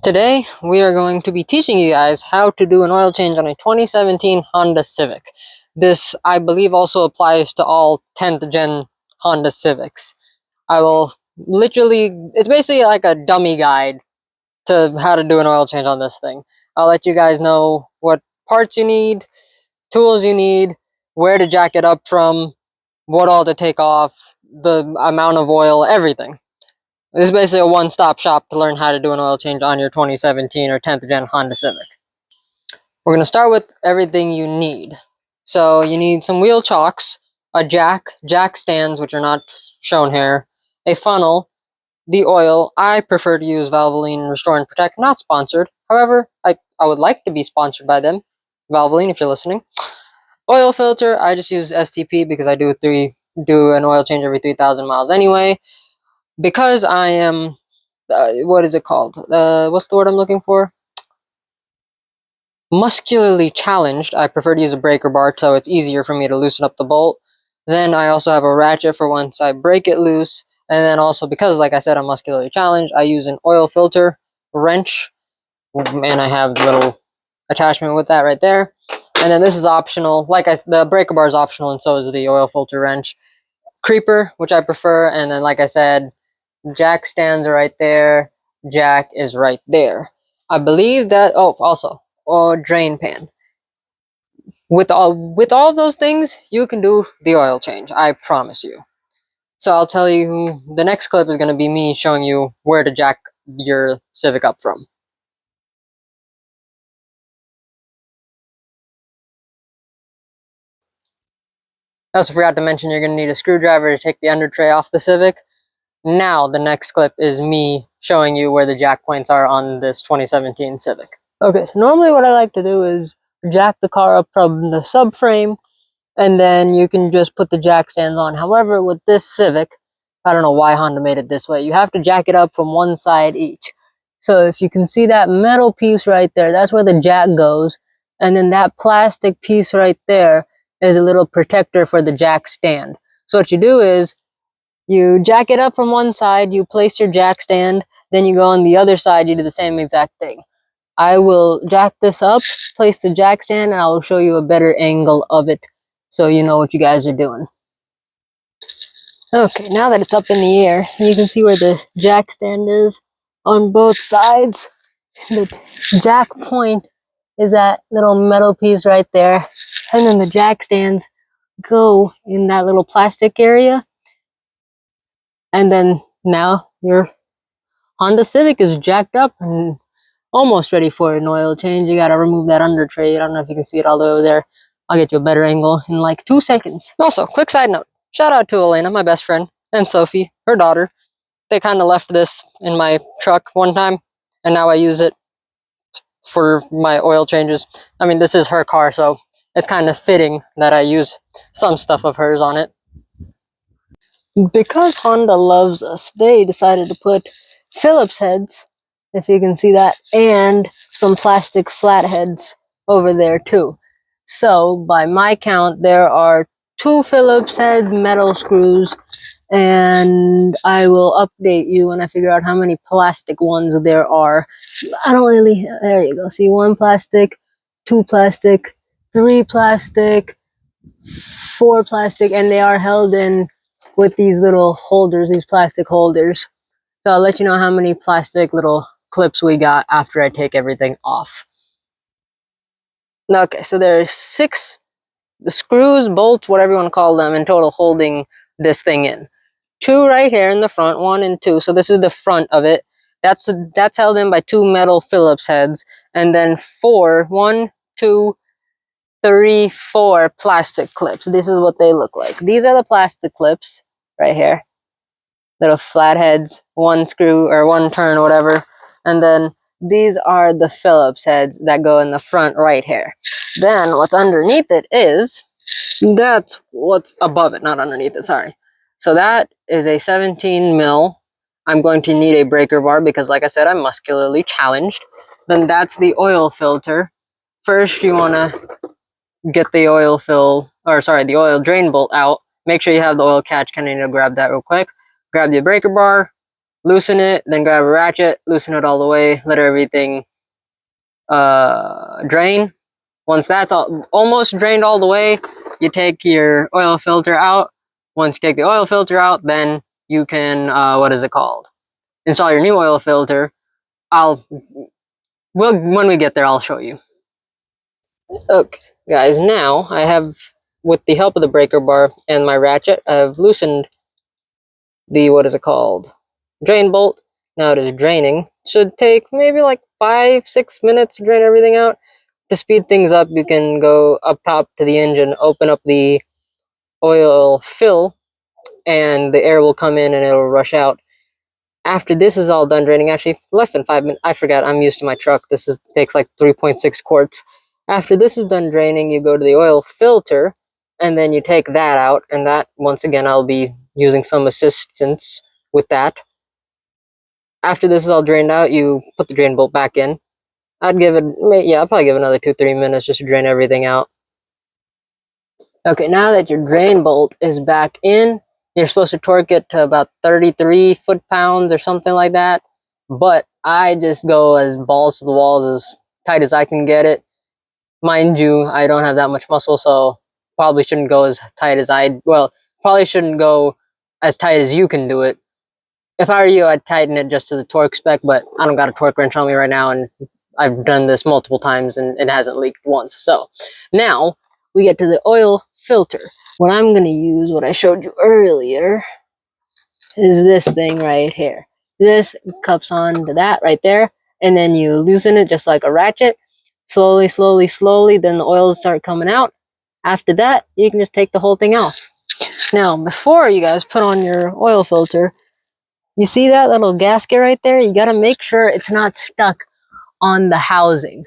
Today, we are going to be teaching you guys how to do an oil change on a 2017 Honda Civic. This, I believe, also applies to all 10th gen Honda Civics. I will literally, it's basically like a dummy guide to how to do an oil change on this thing. I'll let you guys know what parts you need, tools you need, where to jack it up from, what all to take off, the amount of oil, everything. This is basically a one-stop shop to learn how to do an oil change on your 2017 or 10th gen Honda Civic. We're going to start with everything you need. So you need some wheel chocks, a jack stands, which are not shown here, a funnel, the oil. I prefer to use Valvoline Restore and Protect, not sponsored. However, I would like to be sponsored by them. Valvoline, if you're listening. Oil filter, I just use STP because I do an oil change every 3,000 miles anyway. Because I am what is it called? What's the word I'm looking for? Muscularly challenged. I prefer to use a breaker bar so it's easier for me to loosen up the bolt. Then I also have a ratchet for once I break it loose. And then also because, like I said, I'm muscularly challenged, I use an oil filter wrench. And I have the little attachment with that right there. And then this is optional. The breaker bar is optional, and so is the oil filter wrench. Creeper, which I prefer. And then, like I said, jack stands are right there. Jack is right there. I believe that. Oh, also, drain pan. With all of those things, you can do the oil change. I promise you. So I'll tell you. The next clip is going to be me showing you where to jack your Civic up from. I also forgot to mention you're going to need a screwdriver to take the under tray off the Civic. Now the next clip is me showing you where the jack points are on this 2017 Civic. Okay, so normally what I like to do is jack the car up from the subframe, and then you can just put the jack stands on. However, with this Civic, I don't know why Honda made it this way. You have to jack it up from one side each. So if you can see that metal piece right there, that's where the jack goes. And then that plastic piece right there is a little protector for the jack stand. So what you do is you jack it up from one side, you place your jack stand, then you go on the other side, you do the same exact thing. I will jack this up, place the jack stand, and I will show you a better angle of it so you know what you guys are doing. Okay, now that it's up in the air, you can see where the jack stand is on both sides. The jack point is that little metal piece right there, and then the jack stands go in that little plastic area. And then now your Honda Civic is jacked up and almost ready for an oil change. You gotta remove that under tray. I don't know if you can see it all the way over there. I'll get you a better angle in like 2 seconds. Also, quick side note. Shout out to Elena, my best friend, and Sophie, her daughter. They kind of left this in my truck one time, and now I use it for my oil changes. I mean, this is her car, so it's kind of fitting that I use some stuff of hers on it. Because Honda loves us, they decided to put Phillips heads, if you can see that, and some plastic flatheads over there too. So by my count, there are 2 Phillips head metal screws, and I will update you when I figure out how many plastic ones there are. I don't really, there you go, see, 1 plastic, 2 plastic, 3 plastic, 4 plastic, and they are held in with these little holders, these plastic holders. So I'll let you know how many plastic little clips we got after I take everything off. Okay, so there's 6 screws, bolts, whatever you want to call them, in total holding this thing in. 2 right here in the front, 1 and 2. So this is the front of it. That's held in by 2 metal Phillips heads, and then 4, 1, 2, 3, 4 plastic clips. This is what they look like. These are the plastic clips right here. Little flatheads, 1 screw or 1 turn or whatever. And then these are the Phillips heads that go in the front right here. Then what's underneath it is, that's what's above it, not underneath it, sorry. So that is a 17 mil. I'm going to need a breaker bar because, like I said, I'm muscularly challenged. Then that's the oil filter. First, you want to get the the oil drain bolt out. Make sure you have the oil catch. Kind of need to grab that real quick. Grab the breaker bar, loosen it, then grab a ratchet, loosen it all the way, let everything drain. Once that's almost drained all the way, you take your oil filter out. Once you take the oil filter out, then you can, what is it called? Install your new oil filter. When we get there, I'll show you. Okay, guys, now I have, with the help of the breaker bar and my ratchet, I've loosened the, what is it called? Drain bolt. Now it is draining. Should take maybe like 5-6 minutes to drain everything out. To speed things up, you can go up top to the engine, open up the oil fill, and the air will come in and it'll rush out. After this is all done draining, actually less than 5 minutes, I forgot, I'm used to my truck, takes like 3.6 quarts. After this is done draining, you go to the oil filter, and then you take that out, and that, once again, I'll be using some assistance with that. After this is all drained out, you put the drain bolt back in. I'll probably give it another 2-3 minutes just to drain everything out. Okay, now that your drain bolt is back in, you're supposed to torque it to about 33 foot-pounds or something like that. But I just go as balls to the walls, as tight as I can get it. Mind you, I don't have that much muscle, so probably shouldn't go as tight as probably shouldn't go as tight as you can do it. If I were you, I'd tighten it just to the torque spec, but I don't got a torque wrench on me right now, and I've done this multiple times and it hasn't leaked once. So now we get to the oil filter. What I'm going to use, what I showed you earlier, is this thing right here. This cups on to that right there, and then you loosen it just like a ratchet. Slowly, slowly, slowly, then the oils start coming out. After that, you can just take the whole thing off. Now, before you guys put on your oil filter, you see that little gasket right there? You gotta make sure it's not stuck on the housing.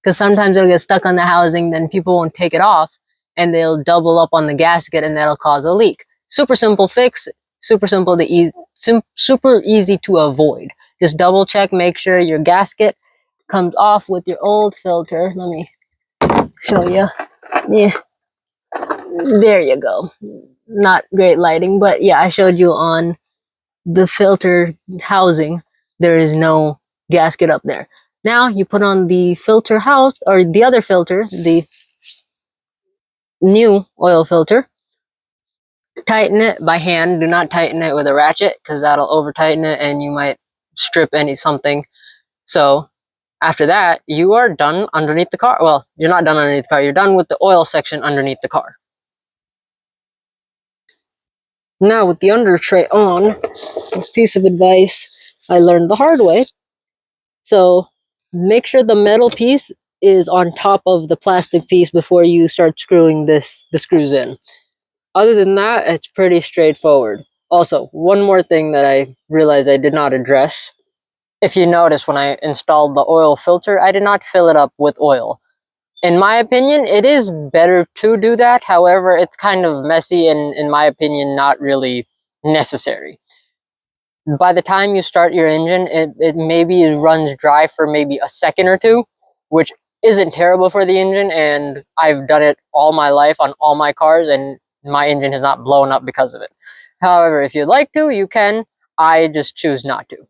Because sometimes it'll get stuck on the housing, then people won't take it off, and they'll double up on the gasket, and that'll cause a leak. Super simple fix, super simple to super easy to avoid. Just double check, make sure your gasket comes off with your old filter. Let me show you. Yeah, there you go. Not great lighting, but yeah, I showed you on the filter housing, there is no gasket up there. Now you put on the filter house, or the other filter, the new oil filter. Tighten it by hand. Do not tighten it with a ratchet, because that'll over tighten it and you might strip something. So after that, you are done underneath the car. Well, you're not done underneath the car. You're done with the oil section underneath the car. Now with the under tray on, a piece of advice I learned the hard way. So make sure the metal piece is on top of the plastic piece before you start screwing the screws in. Other than that, it's pretty straightforward. Also, one more thing that I realized I did not address. If you notice, when I installed the oil filter, I did not fill it up with oil. In my opinion, it is better to do that. However, it's kind of messy and, in my opinion, not really necessary. By the time you start your engine, it maybe runs dry for maybe a second or two, which isn't terrible for the engine, and I've done it all my life on all my cars, and my engine has not blown up because of it. However, if you'd like to, you can. I just choose not to.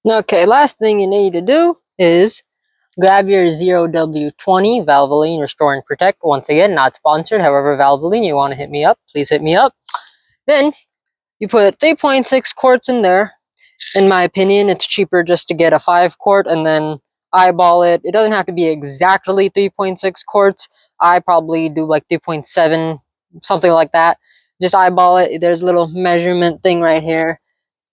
Okay, last thing you need to do is grab your 0W20 Valvoline Restore and Protect. Once again, not sponsored. However, Valvoline, you want to hit me up, please hit me up. Then you put 3.6 quarts in there. In my opinion, it's cheaper just to get a 5 quart and then eyeball it. It doesn't have to be exactly 3.6 quarts. I probably do like 3.7, something like that. Just eyeball it. There's a little measurement thing right here.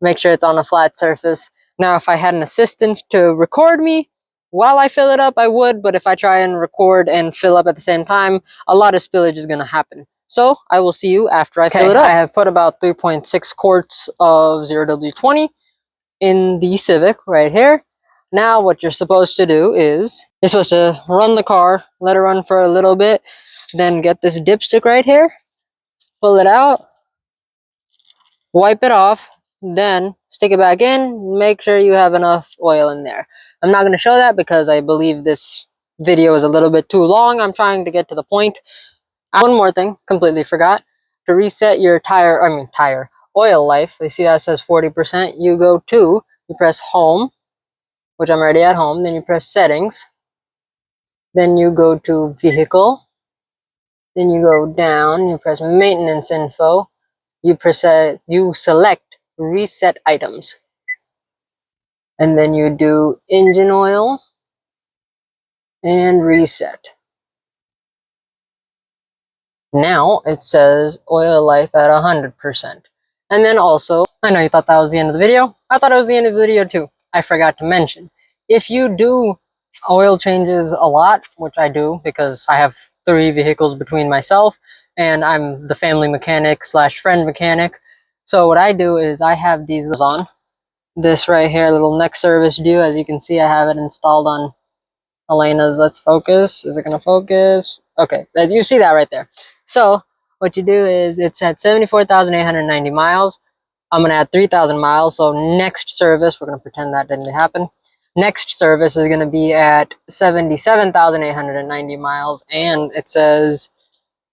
Make sure it's on a flat surface. Now, if I had an assistant to record me while I fill it up, I would. But if I try and record and fill up at the same time, a lot of spillage is going to happen. So I will see you after I fill it up. I have put about 3.6 quarts of 0W20 in the Civic right here. Now what you're supposed to do is, you're supposed to run the car, let it run for a little bit, then get this dipstick right here, pull it out, wipe it off, then stick it back in, make sure you have enough oil in there. I'm not going to show that because I believe this video is a little bit too long. I'm trying to get to the point. One more thing, completely forgot. To reset your oil life. You see that says 40%. You go to, you press home, which I'm already at home. Then you press settings. Then you go to vehicle. Then you go down, you press maintenance info. You select reset items. And then you do engine oil and reset. Now it says oil life at 100%. And then also, I know you thought that was the end of the video. I thought it was the end of the video too. I forgot to mention, if you do oil changes a lot, which I do because I have 3 vehicles between myself and I'm the family mechanic / friend mechanic. So what I do is I have these on. This right here, little next service due. As you can see, I have it installed on Elena's. Let's focus. Is it going to focus? Okay, you see that right there. So what you do is it's at 74,890 miles. I'm going to add 3,000 miles. So next service, we're going to pretend that didn't happen. Next service is going to be at 77,890 miles. And it says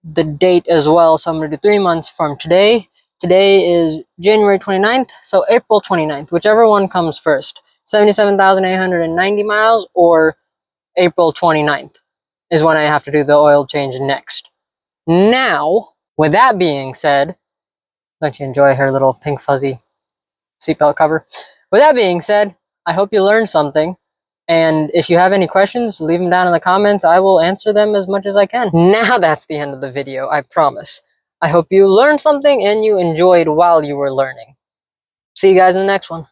the date as well. So I'm going to do 3 months from today. Today is January 29th. So April 29th, whichever one comes first. 77,890 miles or April 29th is when I have to do the oil change next. Now, with that being said, don't you enjoy her little pink fuzzy seatbelt cover? With that being said, I hope you learned something. And if you have any questions, leave them down in the comments. I will answer them as much as I can. Now that's the end of the video, I promise. I hope you learned something and you enjoyed while you were learning. See you guys in the next one.